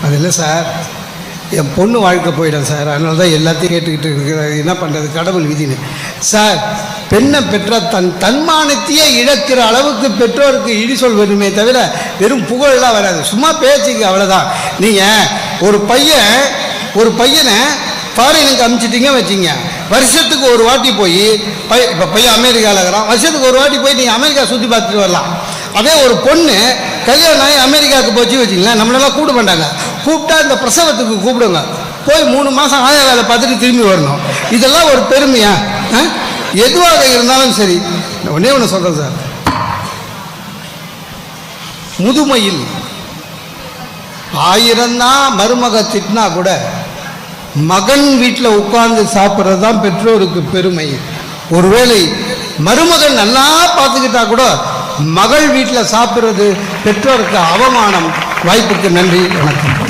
அது இல்லை சார், என் பொண்ணு வாழ்க்கை போயிடும் சார், அதனால தான் எல்லாத்தையும் கேட்டுக்கிட்டு இருக்கிற. என்ன பண்ணுறது, கடவுள் விதின்னு. சார், பெண்ணை பெற்ற தன்மானத்தையே இழக்கிற அளவுக்கு பெற்றோருக்கு இடி சொல் வருமே தவிர வெறும் புகழெல்லாம் வராது, சும்மா பேச்சுக்கு அவ்வளோதான். நீங்கள் ஒரு பையனை ஃபாரினுக்கு அனுப்பிச்சிட்டிங்க வச்சிங்க, வருஷத்துக்கு ஒரு வாட்டி போய் இப்போ பையன் அமெரிக்காவில் இருக்கிறான், வருஷத்துக்கு ஒரு வாட்டி போய் நீங்கள் அமெரிக்கா சுற்றி பார்த்துட்டு வரலாம். அதே ஒரு பொண்ணு கல்யாணம் ஆகி அமெரிக்காவுக்கு போச்சு வச்சிங்களேன், நம்மளெல்லாம் கூப்பிட மாட்டாங்க. கூப்பிட்டா இந்த பிரசவத்துக்கு கூப்பிடுங்க, போய் 3 மாதம் ஆய வேலை பார்த்துட்டு திரும்பி வரணும். இதெல்லாம் ஒரு பெருமையா? எதுவாக இருந்தாலும் சரி. ஒன்றே ஒன்று சொல்கிறேன் சார், முதுமையில் 1000 தான் மருமக திட்டினா கூட மகன் வீட்டில் உட்கார்ந்து சாப்பிட்றது தான் பெற்றோருக்கு பெருமை. ஒருவேளை மருமகன் நல்லா பார்த்துக்கிட்டா கூட மகள் வீட்டில் சாப்பிட்றது பெற்றோருக்கு அவமானம். வாய்ப்புக்கு நன்றி, வணக்கம்.